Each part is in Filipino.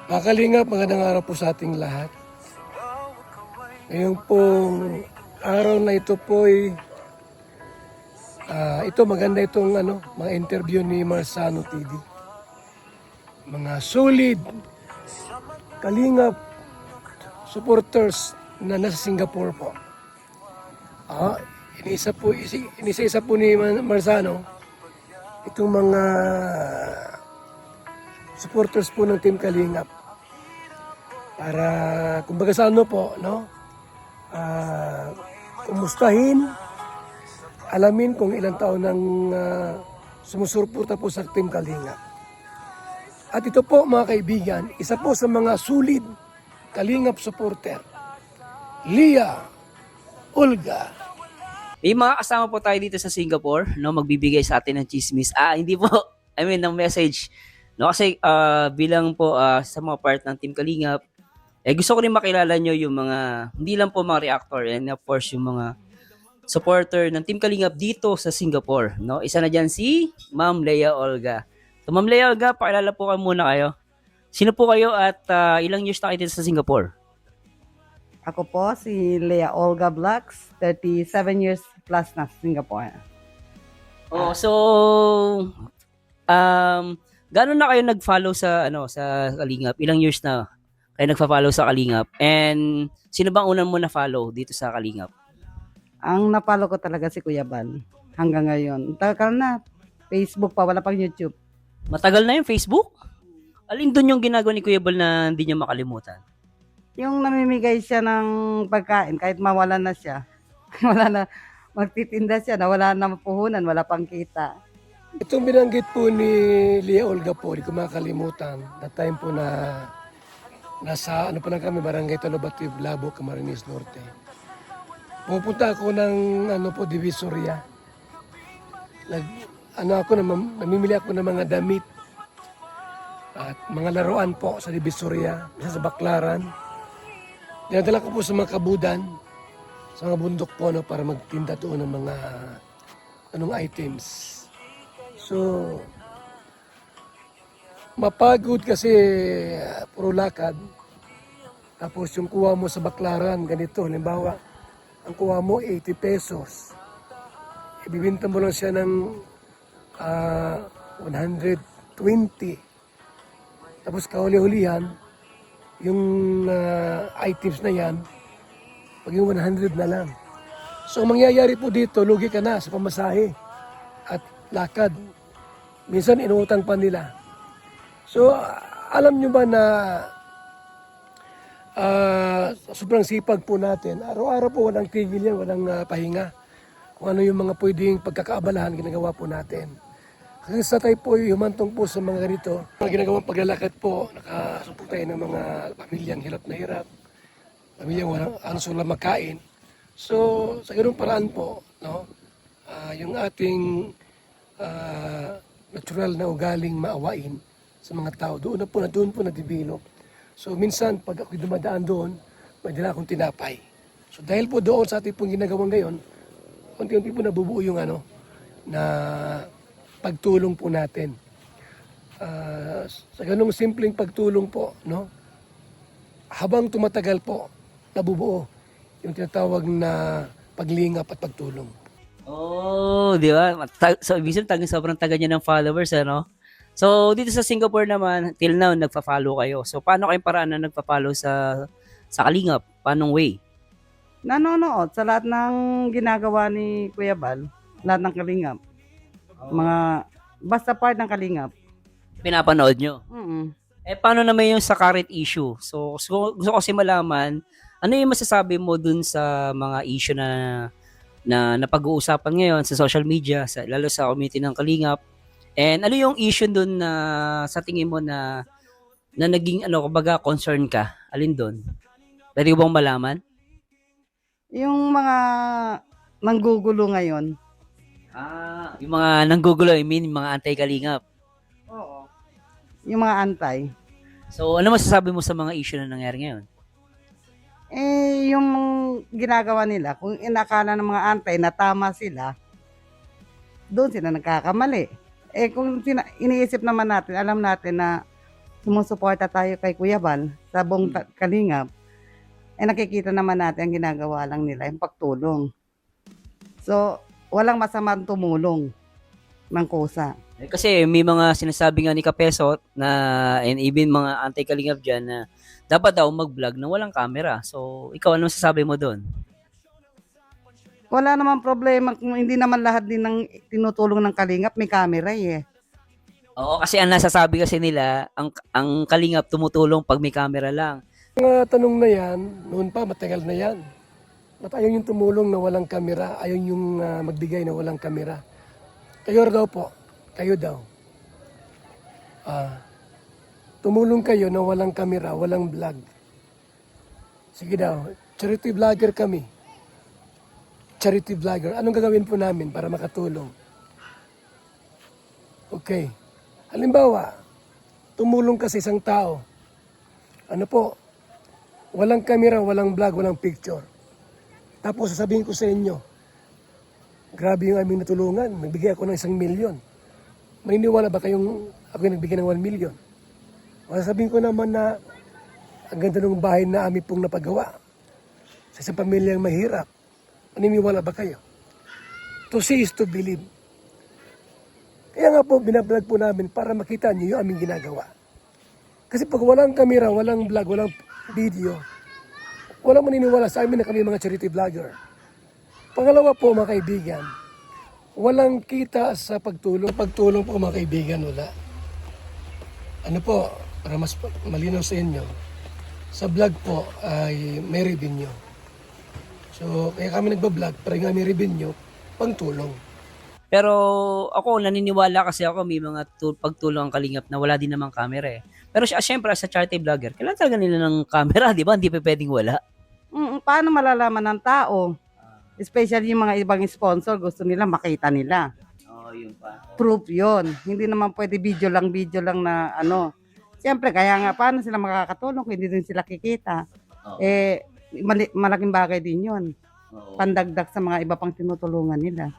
Mga Kalingap, magandang araw po sa ating lahat. Ngayon pong araw na ito po ay ito maganda itong mga interview ni Marsano TV. Mga solid Kalingap supporters na nasa Singapore po. Inisa po ni Marsano itong mga supporters po ng Team Kalingap. Para kumbaga sa po, no? Kumustahin, alamin kung ilang taon nang sumusuporta po sa Team Kalingap. At ito po mga kaibigan, isa po sa mga solid Kalingap supporter, Leah Olga. May mga kasama po tayo dito sa Singapore, no, magbibigay sa atin ng chismis. Hindi po, ng message. No, kasi bilang po sa mga part ng Team Kalingap, gusto ko rin makilala nyo yung mga, hindi lang po mga reactor, and of course yung mga supporter ng Team Kalingap dito sa Singapore. No? Isa na dyan si Ma'am Leah Olga. So Ma'am Leah Olga, pakilala po kayo muna kayo. Sino po kayo at ilang years na kayo dito sa Singapore? Ako po si Leah Olga Blacks, 37 years plus na sa Singapore. So, gano'n na kayo nag-follow sa Kalingap? Ilang years na kayo nagfa-follow sa Kalingap? And sino bang unang mo na-follow dito sa Kalingap? Ang napalo ko talaga si Kuya Bal hanggang ngayon. Tagal na. Facebook pa, wala pang YouTube. Matagal na yung Facebook? Alin doon yung ginagawa ni Kuya Bal na hindi niya makalimutan? Yung namimigay siya ng pagkain, kahit mawalan na siya. Wala na, magtitinda siya na wala na mapuhunan, wala pang kita. Itong binanggit po ni Leah Olga po, di ko makalimutan, na time po na nasa pa lang kami, Barangay Talobatib, Labo, Camarines Norte. Pupunta ako ng Divisoria. Namimili ako ng mga damit at mga laruan po sa Divisoria, sa Baclaran. Dinadala ko po sa mga kabudan, sa mga bundok po para magtinda doon ng mga items. So, mapagod kasi puro lakad. Tapos yung kuha mo sa Baclaran, ganito, halimbawa, ang kuha mo 80 pesos. Ibibinta mo lang siya ng 120. Tapos kahuli-hulihan, yung items na yan, pag yung 100 na lang. So, ang mangyayari po dito, lugi ka na sa pamasahe at lakad. Minsan, inuutang pa nila. So, alam nyo ba na sobrang sipag po natin, araw-araw po walang tigil yan, walang pahinga. Kung ano yung mga pwedeng pagkakaabalahan, ginagawa po natin. Kasi sa tayo po, humantong po sa mga ganito, mga ginagawang paglalakad po, nakasupok tayo ng mga pamilyang hirap na hirap, pamilyang walang lang makain. So, sa ganung paraan po, no, yung ating natural na ugaling maawain sa mga tao, doon po nadibilo. So, minsan, pag ako'y dumadaan doon, may dala akong tinapay. So, dahil po doon sa ating pong ginagawang ngayon, unti-unti po nabubuo yung na pagtulong po natin. Sa ganung simpleng pagtulong po, no, habang tumatagal po, nabubuo yung tinatawag na paglingap at pagtulong. Oh, di ba? So, ibig sabihin, sobrang taga niya ng followers, ano? So, dito sa Singapore naman, till now, nagpa-follow kayo. So, paano kayong paraan na nagpa-follow sa Kalingap? Paanong way? Nanonood sa lahat ng ginagawa ni Kuya Bal, lahat ng Kalingap. Mga, basta part ng Kalingap. Pinapanood nyo? Mm-mm. Paano naman yung sa current issue? So, gusto ko kasi malaman, ano yung masasabi mo dun sa mga issue na napag-uusapan ngayon sa social media, lalo sa community ng Kalingap? And ano yung issue dun na sa tingin mo na naging kumbaga concern ka? Alin dun? Pwede ko bang malaman? Yung mga nanggugulo ngayon. Yung mga nanggugulo, mga anti-Kalingap. Oo. Yung mga antay. So, ano masasabi mo sa mga issue na nangyari ngayon? Yung ginagawa nila, kung inakala ng mga antay na tama sila, doon sila nagkakamali. Kung iniisip naman natin, alam natin na sumusuporta tayo kay Kuya Bal sa buong Kalingap, nakikita naman natin ang ginagawa lang nila, yung pagtulong. So, walang masamang tumulong ng kusa. Kasi may mga sinasabi nga ni Kapeso na and even mga anti-kalingap dyan na dapat daw mag-vlog na walang camera. So, ikaw ano sasabi mo doon? Wala naman problema kung hindi naman lahat din ng tinutulong ng Kalingap may camera eh. Oo, kasi ang nasasabi kasi nila, ang kalingap tumutulong pag may camera lang. Mga tanong na yan, noon pa matagal na yan. At ayaw yung tumulong na walang kamera, ayaw yung magbigay na walang kamera. Kayo daw po, kayo daw. Tumulong kayo na walang kamera, walang vlog. Sige daw, charity vlogger kami. Charity vlogger, anong gagawin po namin para makatulong? Okay. Halimbawa, tumulong ka sa isang tao. Ano po? Walang camera, walang vlog, walang picture. Tapos sasabihin ko sa inyo, grabe yung aming natulungan. Nagbigay ako ng 1 milyon. Maniniwala ba kayong ako yung nagbigay ng 1 milyon? Sasabihin ko naman na ang ganda ng bahay na aming pong napagawa. Sa isang pamilyang mahirap. Maniniwala ba kayo? To see is to believe. Kaya nga po, binablog po namin para makita niyo yung aming ginagawa. Kasi pag walang kamera, walang vlog, walang video, walang maniniwala sa amin na kami mga charity vlogger. Pangalawa po mga kaibigan, walang kita sa pagtulong. Pagtulong po mga kaibigan, wala. Ano po, para mas malinaw sa inyo, sa vlog po ay may revenue. So, kaya kami nagbablog para nga may revenue, pangtulong. Pero ako, naniniwala kasi ako may mga pagtulong ang kalingap na wala din namang camera eh. Pero syempre, sa charity vlogger, kailangan talaga nila ng camera, di ba? Hindi pa pwedeng wala. Paano malalaman ng tao? Especially yung mga ibang sponsor, gusto nila makita nila. Oo, yun pa. Proof yon. Hindi naman pwede video lang na ano. Siyempre, kaya nga, paano sila makakatulong kung hindi din sila kikita? Oo. Malaking bagay din yun. Oo. Pandagdag sa mga iba pang tinutulungan nila.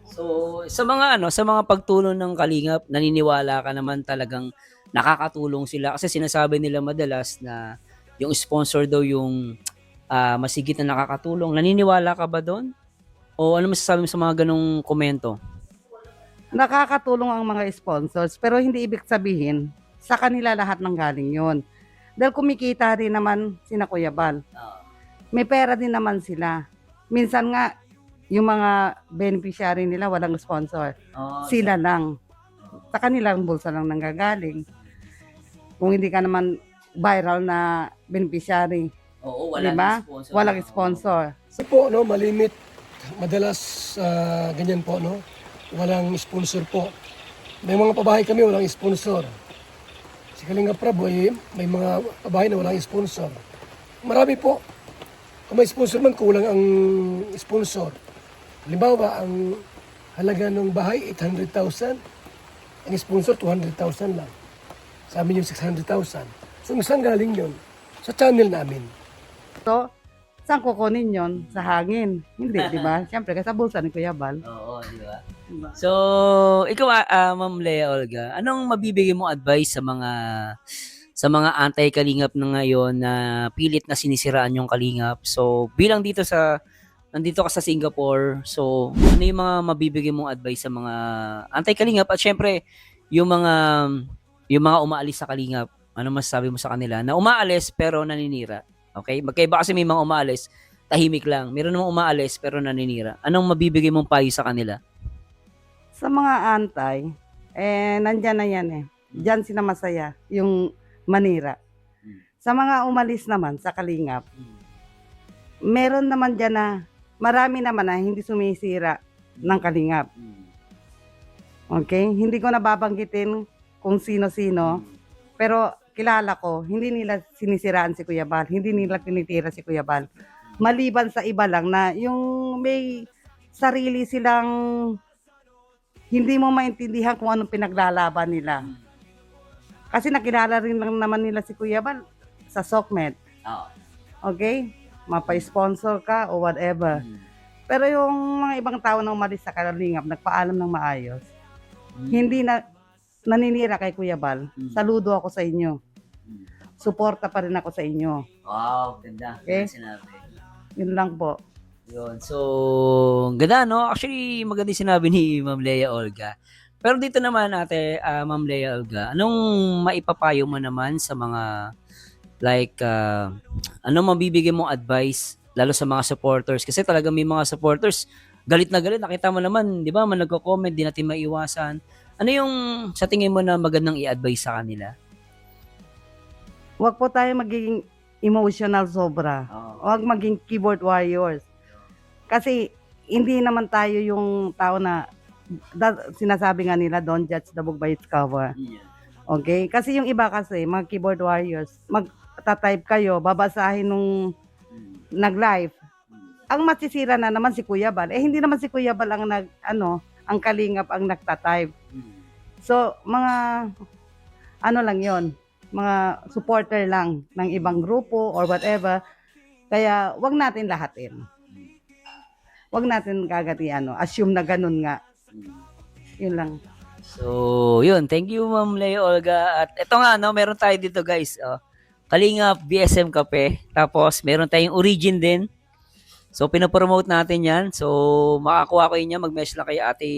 So, sa mga pagtulong ng kalingap, naniniwala ka naman talagang nakakatulong sila kasi sinasabi nila madalas na yung sponsor daw yung masigit na nakakatulong. Naniniwala ka ba doon? O ano masasabi mo sa mga ganong komento? Nakakatulong ang mga sponsors, pero hindi ibig sabihin sa kanila lahat ng galing yon. Dahil kumikita rin naman sina Kuya Bal. May pera din naman sila. Minsan nga, yung mga beneficiary nila walang sponsor. Sila lang. Sa kanilang bulsa lang nanggagaling. Kung hindi ka naman viral na beneficiary, Oo, diba? Walang sponsor. So po, no, malimit. Madalas ganyan po, no? Walang sponsor po. May mga pabahay kami, walang sponsor. Si Kalinga Prab, may mga pabahay na walang sponsor. Marami po. Kung may sponsor man, kulang ang sponsor. Halimbawa, ang halaga ng bahay, 800,000. Ang sponsor, 200,000 lang. Sa amin yung 600,000. So, saan galing yun? Sa channel namin. So, saan kukunin yon? Sa hangin. Hindi, di ba? Siyempre, kasi sa bulsa ni Kuya Bal. Oo, di ba? So, ikaw, Ma'am Lea Olga, anong mabibigay mong advice sa mga anti-kalingap na ngayon na pilit na sinisiraan yung kalingap? So, bilang nandito ka sa Singapore, so ano yung mga mabibigay mong advice sa mga anti-kalingap at syempre yung mga umaalis sa kalingap, ano masasabi mo sa kanila na umaalis pero naninira? Okay? Magkaiba kasi may mga umaalis, tahimik lang. Meron namang umaalis pero naninira. Anong mabibigay mong payo sa kanila? Sa mga antay, nandyan na yan eh. Diyan sila masaya, yung manira. Sa mga umalis naman sa kalingap, meron naman dyan na marami naman na hindi sumisira ng kalingap. Okay? Hindi ko nababanggitin kung sino-sino, pero kilala ko, hindi nila sinisiraan si Kuya Bal, hindi nila tinitira si Kuya Bal. Maliban sa iba lang na yung may sarili silang hindi mo maintindihan kung anong pinaglalaban nila. Kasi nakilala rin lang naman nila si Kuya Bal sa SOCMED. Okay? Mapa-sponsor ka o whatever. Pero yung mga ibang tao na umalis sa kalingap, nagpaalam ng maayos, hindi na naninira kay Kuya Bal, saludo ako sa inyo. Suporta pa rin ako sa inyo. Wow, ganda. Okay. Sinabi. Yun lang po. Yun. So, ganda, no? Actually, maganda yung sinabi ni Ma'am Lea Olga. Pero dito naman, Ma'am Lea Olga, anong maipapayo mo naman sa mga, like, anong mabibigay mong advice, lalo sa mga supporters? Kasi talaga may mga supporters, galit na galit. Nakita mo naman, di ba, man nagko-comment, di natin maiwasan. Ano yung sa tingin mo na magandang i-advise sa kanila? Huwag po tayo magiging emotional sobra. Huwag maging keyboard warriors. Kasi hindi naman tayo yung tao na sinasabi nga nila, don't judge the book by its cover. Okay? Kasi yung iba kasi, mga keyboard warriors, magta-type kayo, babasahin nung nag-live. Ang masisira na naman si Kuya Bal. Hindi naman si Kuya Bal ang ang kalingap ang nagta-type. So, mga lang yon, mga supporter lang ng ibang grupo or whatever. Kaya, wag natin lahatin. Wag natin kagad assume na ganun nga. Yun lang. So, yun. Thank you, Ma'am Lea Olga. At ito nga, meron tayo dito, guys. Kalingap BSM Cafe. Tapos, meron tayong Origin din. So, pinapromote natin yan. So, makakuha ko yun yan. Mag-message lang kay Ate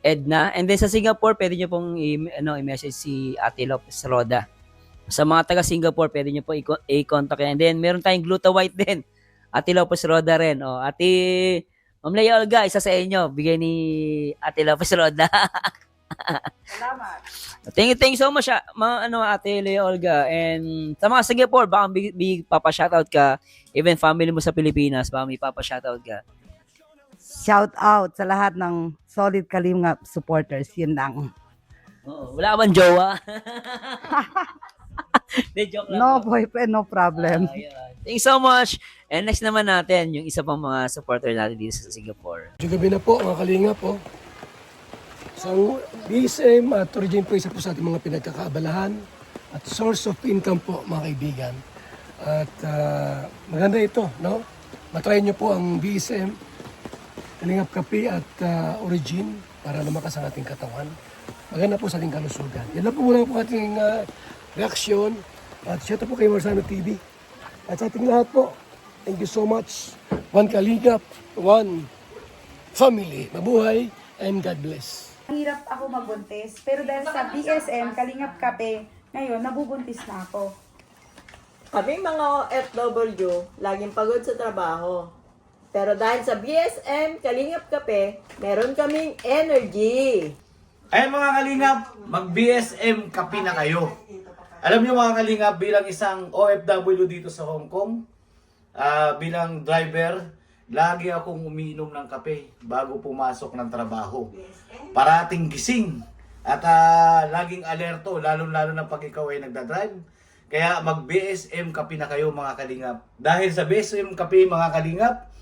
Edna. And then, sa Singapore, pwede nyo pong i-message si Ate Lopez Roda. Sa mga taga-Singapore, pwede nyo po i-contact yan. And then, meron tayong Gluta White din. Ate Lopez Roda rin. Ate Ma'am Lea Olga, isa sa inyo. Bigay ni Ate Lopez Roda. Salamat. Thank you so much, Ate Lea Olga. And sa mga Singapore, baka papa-shoutout ka. Even family mo sa Pilipinas, baka may papa-shoutout ka. Shout out sa lahat ng solid Kalingap supporters. Yun lang. Wala ka bang jowa? De, joke lang. No boyfriend, no problem. Thank you so much. And next naman natin, yung isa pang mga supporter natin dito sa Singapore. Gabi na po, mga kalingap po. So, BSM at Origin po isa po sa ating mga pinagkakaabalahan at source of income po, mga kaibigan. At maganda ito, no? Matry nyo po ang BSM, Kalingap Kape at Origin para lumakas ang ating katawan. Maganda po sa ating kalusugan. Yan lang po muna po ating reaksyon. At shout out po kay Marzano TV. At sa ating lahat po, thank you so much. One Kalingap, one family. Mabuhay and God bless. Hirap ako magbuntis, pero dahil sa BSM, Kalingap Kape, ngayon, nabubuntis na ako. Kaming mga OFW, laging pagod sa trabaho. Pero dahil sa BSM, Kalingap Kape, meron kaming energy. Ayan mga kalingap, mag-BSM kape na kayo. Alam niyo mga kalingap, bilang isang OFW dito sa Hong Kong, bilang driver, lagi akong umiinom ng kape bago pumasok ng trabaho. Parating gising at laging alerto, lalo-lalo na pag ikaw ay nagdadrive. Kaya mag-BSM kape na kayo mga kalingap. Dahil sa BSM kape mga kalingap,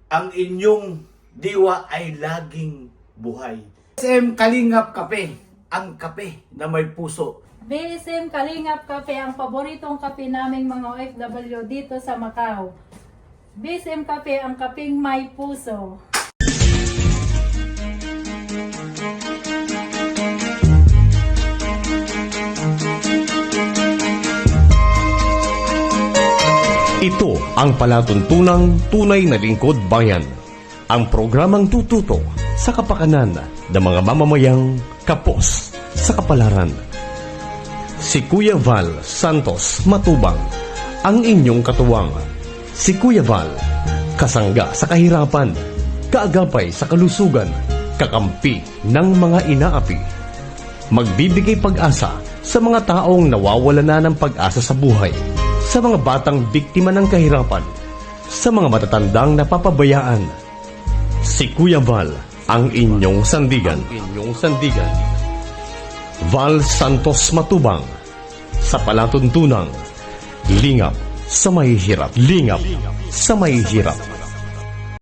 ang inyong diwa ay laging buhay. BSM Kalingap Kape, ang kape na may puso. BSM Kalingap Kape, ang paboritong kape naming mga OFW dito sa Macau. BSM Kape, ang kapeng may puso. Ito ang palatuntunang tunay na lingkod bayan. Ang programang tututo sa kapakanan ng mga mamamayang kapos sa kapalaran. Si Kuya Val Santos Matubang, ang inyong katuwang. Si Kuya Val, kasangga sa kahirapan, kaagapay sa kalusugan, kakampi ng mga inaapi. Magbibigay pag-asa sa mga taong nawawala na ng pag-asa sa buhay, sa mga batang biktima ng kahirapan, sa mga matatandang napapabayaan. Si Kuya Val, ang inyong sandigan. Val Santos Matubang, sa palatuntunang lingap sa mahihirap.